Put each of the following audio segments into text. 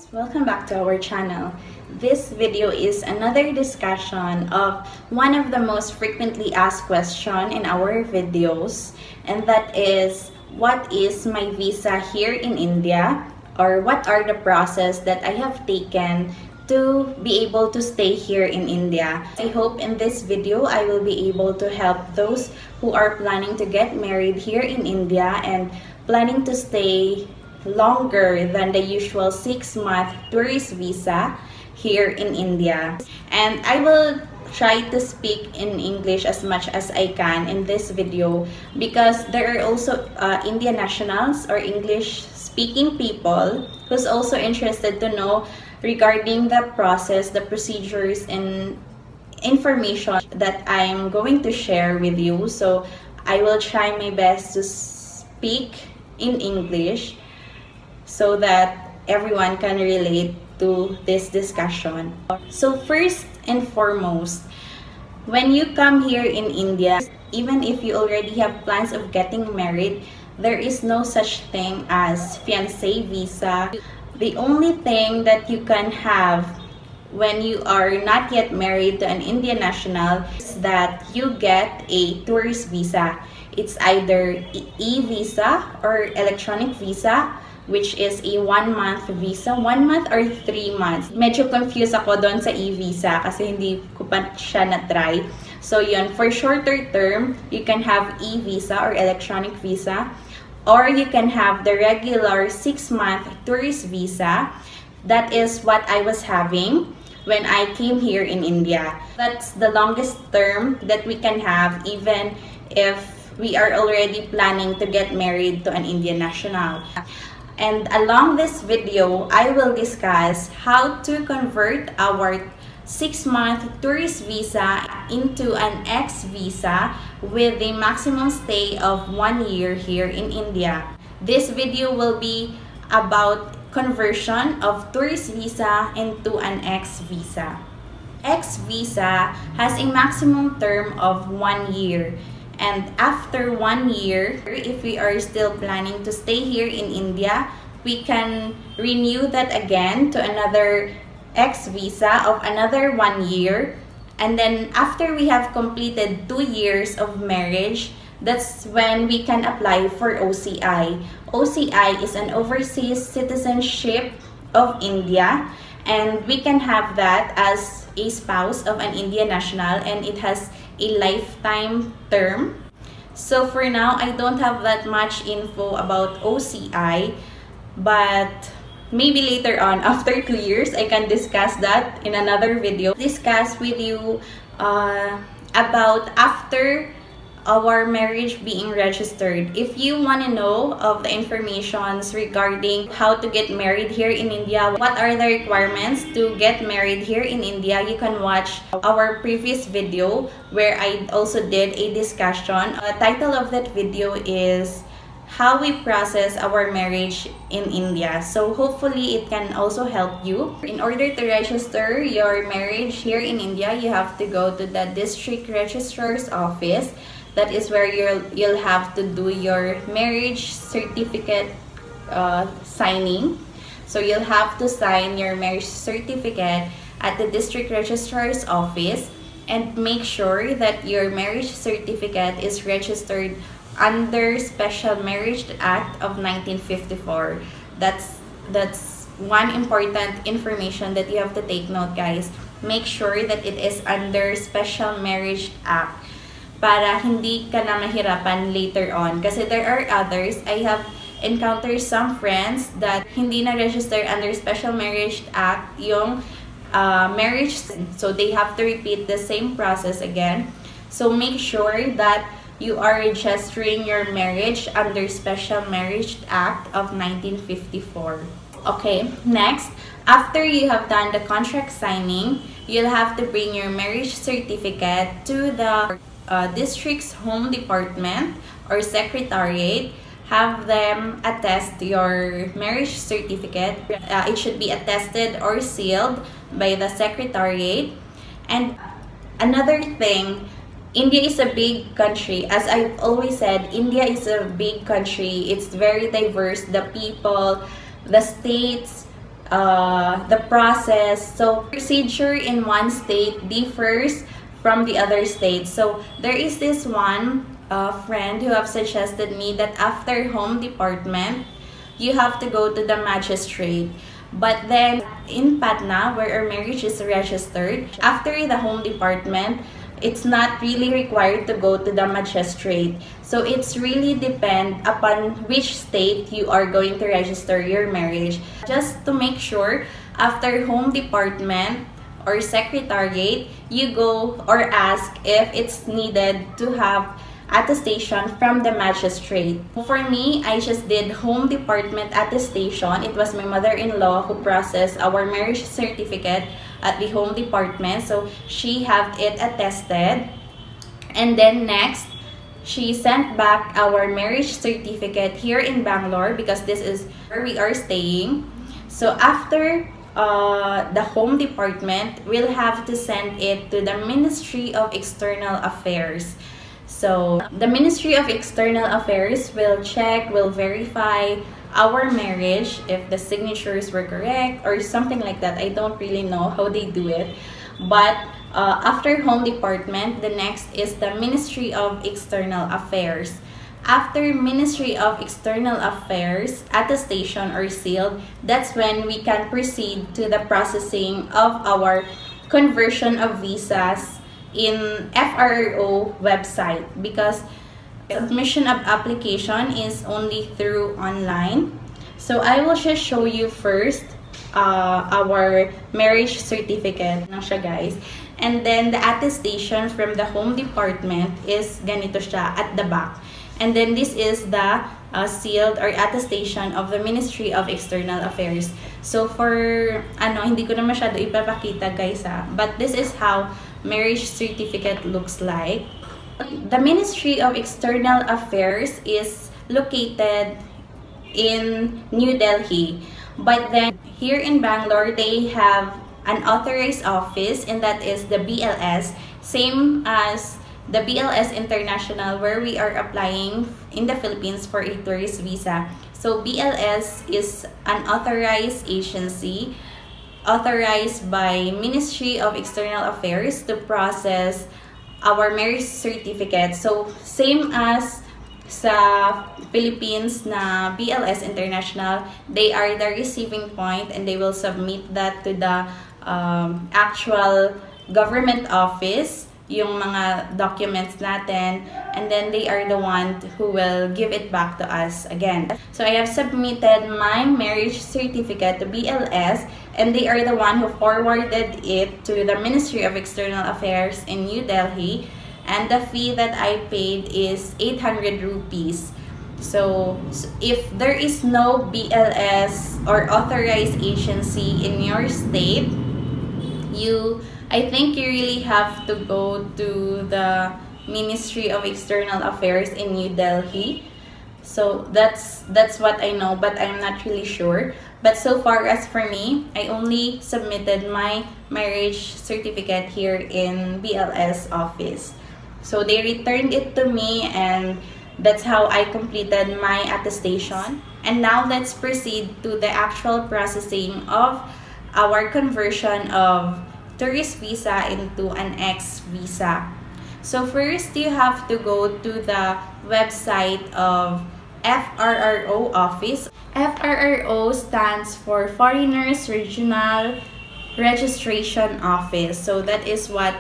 Welcome back to our channel. This video is another discussion of one of the most frequently asked questions in our videos, and that is, what is my visa here in India, or what are the process that I have taken to be able to stay here in India. I hope in this video I will be able to help those who are planning to get married here in India and planning to stay longer than the usual 6-month tourist visa here in India. And I will try to speak in English as much as I can in this video because there are also Indian nationals or English speaking people who's also interested to know regarding the process, the procedures, and information that I'm going to share with you. So I will try my best to speak in English so that everyone can relate to this discussion. So first and foremost, when you come here in India, even if you already have plans of getting married, there is no such thing as fiancé visa. The only thing that you can have when you are not yet married to an Indian national is that you get a tourist visa. It's either e-visa or electronic visa, which is a 1-month visa, 1 month or 3 months. Medyo confused ako doon sa e-visa kasi hindi ko pa siya na-try. So yun, for shorter term, you can have e-visa or electronic visa, or you can have the regular 6-month tourist visa. That is what I was having when I came here in India. That's the longest term that we can have even if we are already planning to get married to an Indian national. And along this video, I will discuss how to convert our 6-month tourist visa into an X visa with a maximum stay of 1 year here in India. This video will be about conversion of tourist visa into an X visa. X visa has a maximum term of 1 year. And after 1 year, if we are still planning to stay here in India, we can renew that again to another X visa of another 1 year. And then after we have completed 2 years of marriage, that's when we can apply for OCI. OCI is an Overseas Citizenship of India, and we can have that as a spouse of an Indian national, and it has a lifetime term. So for now, I don't have that much info about OCI, but maybe later on, after 2 years, I can discuss that in another video. Discuss with you about after our marriage being registered. If you want to know of the informations regarding how to get married here in India, what are the requirements to get married here in India, you can watch our previous video where I also did a discussion. The title of that video is how we process our marriage in India. So hopefully it can also help you. In order to register your marriage here in India, you have to go to the district registrar's office. That is where you'll have to do your marriage certificate signing. So you'll have to sign your marriage certificate at the district registrar's office, and make sure that your marriage certificate is registered under Special Marriage Act of 1954. That's one important information that you have to take note, guys. Make sure that it is under Special Marriage Act para hindi ka na mahirapan later on. Kasi there are others, I have encountered some friends that hindi na register under Special Marriage Act yung marriage, so they have to repeat the same process again. So make sure that you are registering your marriage under Special Marriage Act of 1954. Okay, next, after you have done the contract signing, you'll have to bring your marriage certificate to the district's home department or secretariat. Have them attest your marriage certificate. It should be attested or sealed by the secretariat. And another thing, India is a big country. As I've always said, India is a big country. It's very diverse. The people, the states, the process. So procedure in one state differs from the other state. So there is this one friend who have suggested me that after home department, you have to go to the magistrate. But then in Patna, where our marriage is registered, after the home department, it's not really required to go to the magistrate. So it's really depend upon which state you are going to register your marriage. Just to make sure, after home department or secretariat, you go or ask if it's needed to have attestation from the magistrate. For me, I just did home department attestation. It was my mother-in-law who processed our marriage certificate at the home department. So she had it attested. And then next, she sent back our marriage certificate here in Bangalore because this is where we are staying. So after the home department, we'll have to send it to the Ministry of External Affairs. So the Ministry of External Affairs will check, will verify our marriage if the signatures were correct or something like that. I don't really know how they do it. But after home department, the next is the Ministry of External Affairs. After Ministry of External Affairs attestation or sealed, that's when we can proceed to the processing of our conversion of visas in FRRO website, because submission of application is only through online. So I will just show you first our marriage certificate na siya, guys. And then the attestation from the home department is ganito siya at the back. And then this is the sealed or attestation of the Ministry of External Affairs. So for hindi ko na masyado ipapakita, guys, but this is how marriage certificate looks like. The Ministry of External Affairs is located in New Delhi, but then here in Bangalore they have an authorized office, and that is the BLS, same as the BLS International, where we are applying in the Philippines for a tourist visa. So BLS is an authorized agency authorized by Ministry of External Affairs to process our marriage certificate. So same as sa Philippines na BLS International, they are the receiving point and they will submit that to the actual government office, yung mga documents natin, and then they are the one who will give it back to us again. So I have submitted my marriage certificate to BLS, and they are the one who forwarded it to the Ministry of External Affairs in New Delhi, and the fee that I paid is 800 rupees. So if there is no BLS or authorized agency in your state, I think you really have to go to the Ministry of External Affairs in New Delhi. So that's what I know, but I'm not really sure. But so far as for me, I only submitted my marriage certificate here in BLS office. So they returned it to me, and that's how I completed my attestation. And now let's proceed to the actual processing of our conversion of tourist visa into an X visa. So first, you have to go to the website of FRRO office. FRRO stands for Foreigners Regional Registration Office. So that is what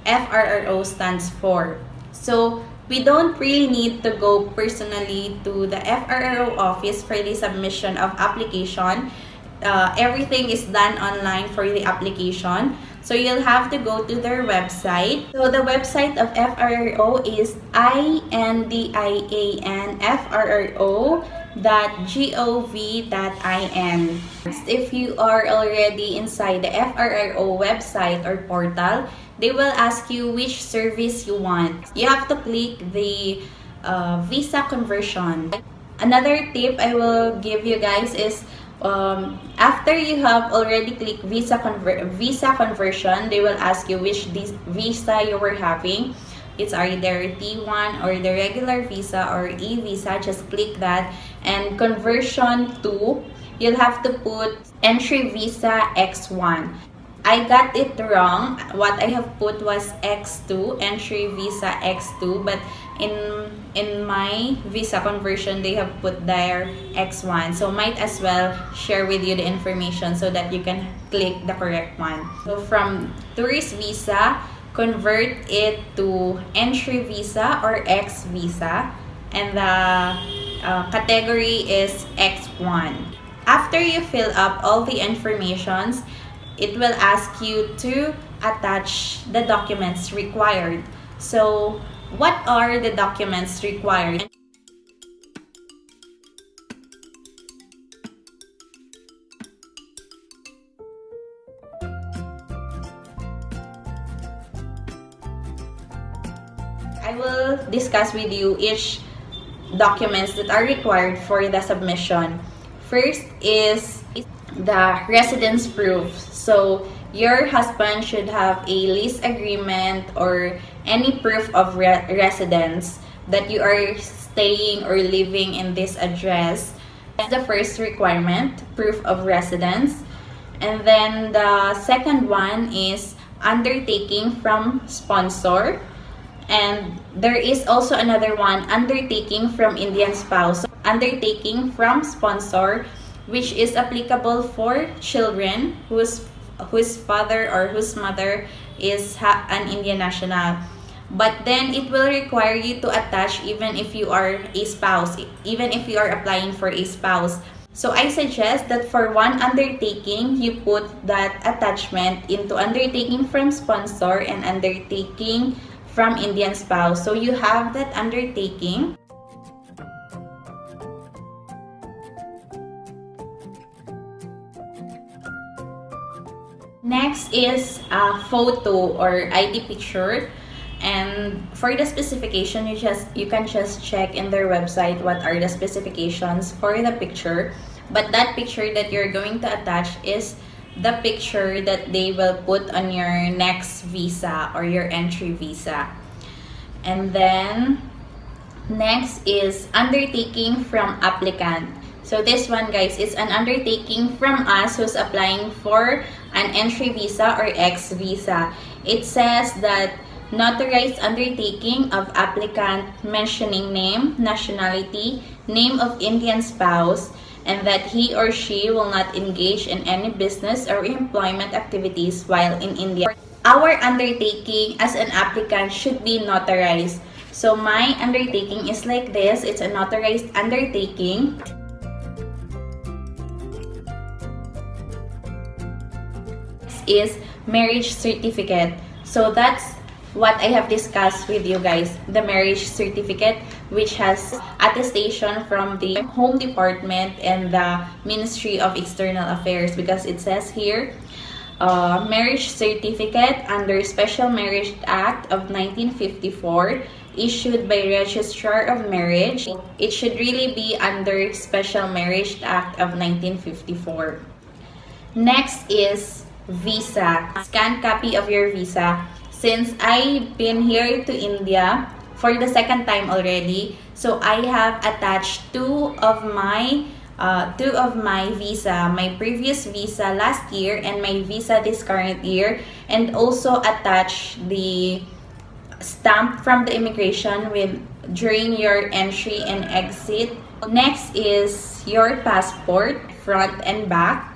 FRRO stands for. So we don't really need to go personally to the FRRO office for the submission of application. Everything is done online for the application. So you'll have to go to their website. So the website of FRRO is indianfrro.gov.in. If you are already inside the FRRO website or portal, they will ask you which service you want. You have to click the visa conversion. Another tip I will give you guys is after you have already clicked visa conversion, they will ask you which visa you were having. It's either T1 or the regular visa or e-visa. Just click that, and conversion to you'll have to put entry visa X1. I got it wrong. What I have put was X2, entry visa X2, but in my visa conversion, they have put there X1. So might as well share with you the information so that you can click the correct one. So from tourist visa, convert it to entry visa or X visa, and the category is X1. After you fill up all the informations, it will ask you to attach the documents required. So, what are the documents required? I will discuss with you each documents that are required for the submission. First is the residence proof. So your husband should have a lease agreement or any proof of residence that you are staying or living in this address. That's the first requirement, proof of residence. And then the second one is undertaking from sponsor. And there is also another one, undertaking from Indian spouse. So, undertaking from sponsor, which is applicable for children whose father or whose mother is an Indian national. But then it will require you to attach even if you are a spouse, even if you are applying for a spouse. So I suggest that for one undertaking, you put that attachment into undertaking from sponsor and undertaking from Indian spouse. So you have that undertaking. Next is a photo or ID picture. And for the specification, you can just check in their website what are the specifications for the picture. But that picture that you're going to attach is the picture that they will put on your next visa or your entry visa. And then next is undertaking from applicant. So this one, guys, is an undertaking from us who's applying for an entry visa or X visa. It says that notarized undertaking of applicant mentioning name, nationality, name of Indian spouse, and that he or she will not engage in any business or employment activities while in India. Our undertaking as an applicant should be notarized. So my undertaking is like this. It's a notarized undertaking. Next is marriage certificate. So that's what I have discussed with you guys, the marriage certificate, which has attestation from the Home Department and the Ministry of External Affairs, because it says here, marriage certificate under Special Marriage Act of 1954 issued by Registrar of Marriage. It should really be under Special Marriage Act of 1954. Next is visa. Scan copy of your visa. Since I've been here to India for the second time already, so I have attached two of my visa, my previous visa last year and my visa this current year, and also attach the stamp from the immigration during your entry and exit. Next is your passport, front and back,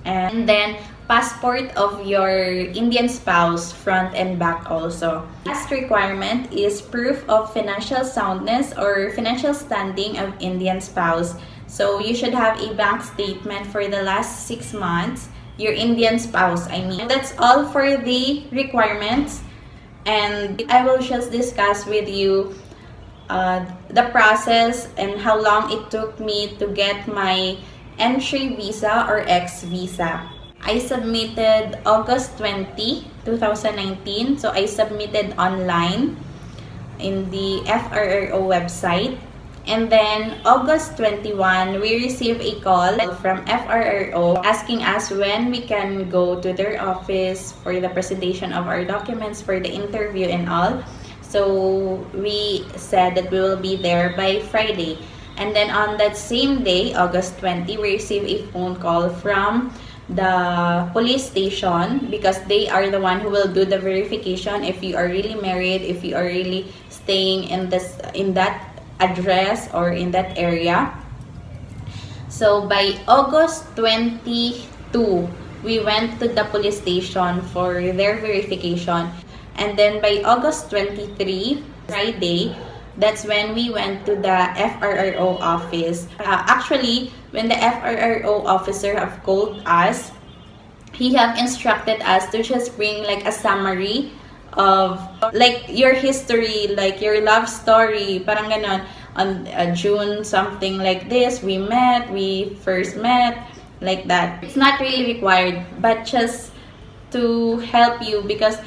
and then passport of your Indian spouse, front and back also. Last requirement is proof of financial soundness or financial standing of Indian spouse. So you should have a bank statement for the last 6 months, your Indian spouse, I mean. That's all for the requirements, and I will just discuss with you the process and how long it took me to get my entry visa or X visa. I submitted August 20, 2019. So I submitted online in the FRRO website. And then August 21, we received a call from FRRO asking us when we can go to their office for the presentation of our documents for the interview and all. So we said that we will be there by Friday. And then on that same day, August 20, we received a phone call from the police station because they are the one who will do the verification if you are really married, if you are really staying in that address or in that area. So by August 22, we went to the police station for their verification. And then by August 23, Friday, that's when we went to the FRRO office. Actually, when the FRRO officer have called us, he have instructed us to just bring like a summary of like your history, like your love story, parang ganon. On June something like this, we first met, like that. It's not really required, but just to help you because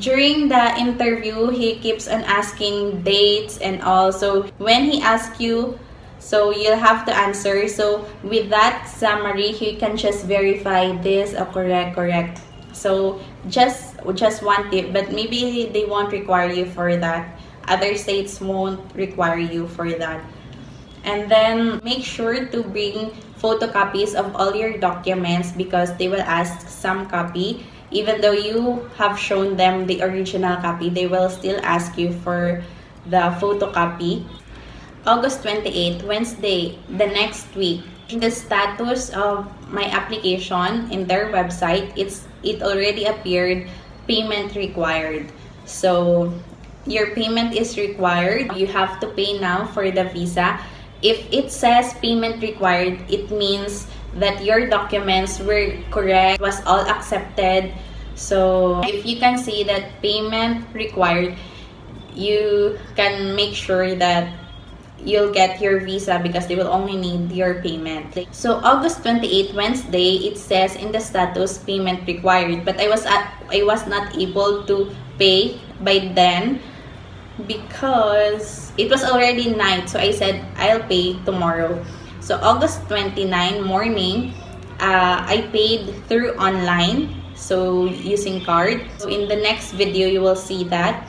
during the interview, he keeps on asking dates and all. So when he asks you, so you'll have to answer. So with that summary, he can just verify this or correct. So just one tip, but maybe they won't require you for that. Other states won't require you for that. And then make sure to bring photocopies of all your documents because they will ask some copy. Even though you have shown them the original copy, they will still ask you for the photocopy. August 28, Wednesday, the next week, the status of my application in their website, it already appeared payment required. So your payment is required. You have to pay now for the visa. If it says payment required, it means that your documents were correct, was all accepted. So if you can see that payment required, you can make sure that you'll get your visa because they will only need your payment. So August 28, Wednesday, it says in the status payment required, but I was not able to pay by then because it was already night. So I said I'll pay tomorrow. So August 29 morning, I paid through online, so using card. So in the next video, you will see that.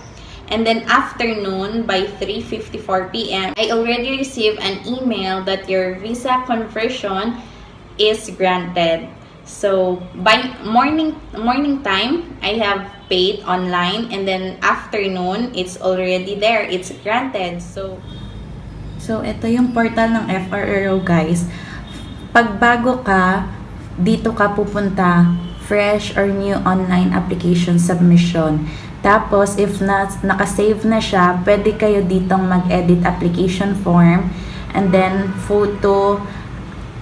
And then afternoon, by 3:54 p.m., I already received an email that your visa conversion is granted. So by morning time, I have paid online, and then afternoon, it's already there. It's granted. So ito yung portal ng FRRO, guys. Pag bago ka, dito ka pupunta, fresh or new online application submission. Tapos, if nakasave na siya, pwede kayo ditong mag-edit application form, and then photo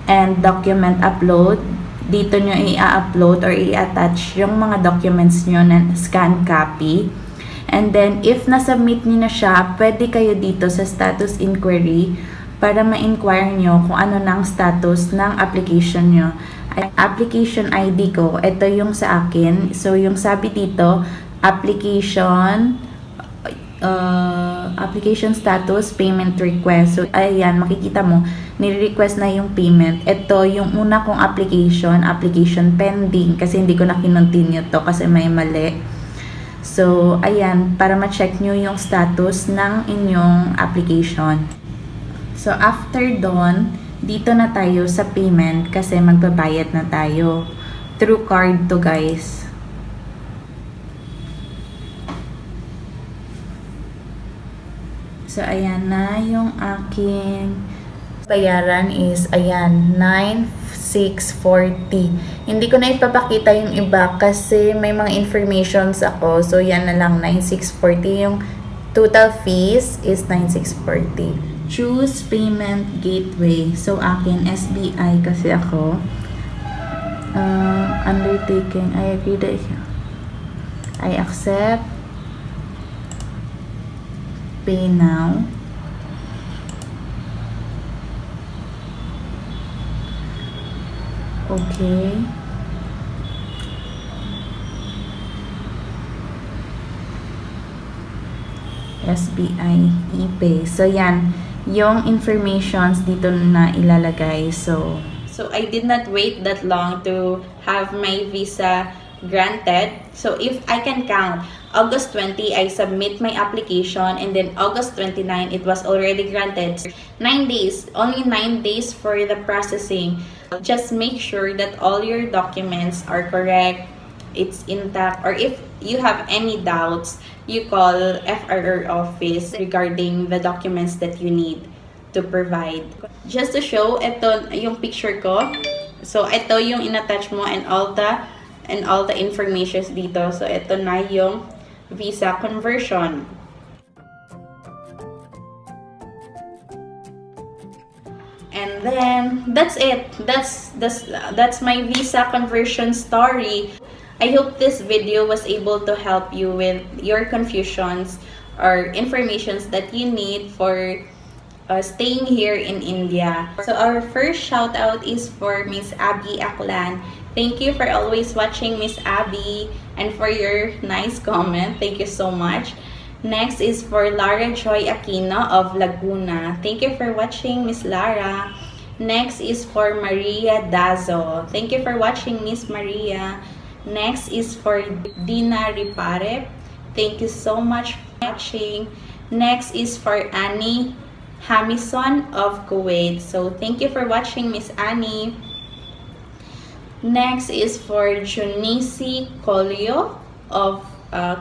and document upload. Dito nyo i-upload or i-attach yung mga documents nyo na scan copy. And then, if nasubmit nyo na siya, pwede kayo dito sa status inquiry para ma-inquire nyo kung ano nang status ng application nyo. Application ID ko, ito yung sa akin. So, yung sabi dito, application status, payment request. So, ayan, makikita mo, nire-request na yung payment. Ito, yung una kong application pending, kasi hindi ko na kinontinue to kasi may mali. So, ayan, para ma-check nyo yung status ng inyong application. So, after doon, dito na tayo sa payment kasi magbabayad na tayo. Through card to, guys. So, ayan na yung aking bayaran is, ayan, 9,640. Hindi ko na ipapakita yung iba kasi may mga informations ako. So, yan na lang, 9,640. Yung total fees is 9,640. Choose payment gateway. So, akin, SBI kasi ako. Undertaking. I agree that I accept. Pay now. Okay. SBI ePay. So, yan. Yung informations dito na ilalagay. So I did not wait that long to have my visa granted. So, if I can count, August 20, I submit my application, and then August 29, it was already granted. 9 days, only 9 days for the processing. Just make sure that all your documents are correct, it's intact, or if you have any doubts, you call FRR office regarding the documents that you need to provide. Just to show, ito yung picture ko. So, ito yung in-attach mo and all the information dito. So, ito na yung visa conversion. And then that's it. That's my visa conversion story. I hope this video was able to help you with your confusions or informations that you need for staying here in India. So our first shout out is for Miss Abby Aklan. Thank you for always watching, Miss Abby, and for your nice comment. Thank you so much. Next is for Lara Joy Aquino of Laguna. Thank you for watching, Miss Lara. Next is for Maria Dazo. Thank you for watching, Miss Maria. Next is for Dina Ripare. Thank you so much for watching. Next is for Annie Hamison of Kuwait. So thank you for watching, Miss Annie. Next is for Junisi Kolio of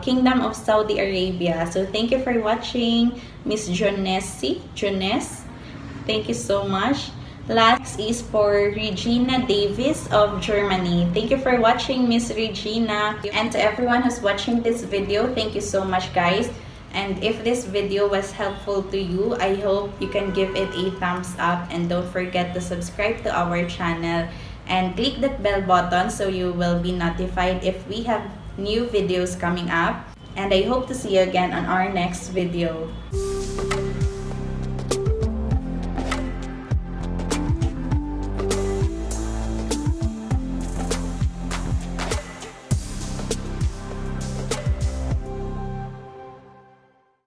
Kingdom of Saudi Arabia. So thank you for watching, Miss Jones. Thank you so much. Last is for Regina Davis of Germany. Thank you for watching, Miss Regina. And to everyone who's watching this video, thank you so much, guys. And if this video was helpful to you, I hope you can give it a thumbs up, and don't forget to subscribe to our channel and click that bell button so you will be notified if we have new videos coming up. And I hope to see you again on our next video.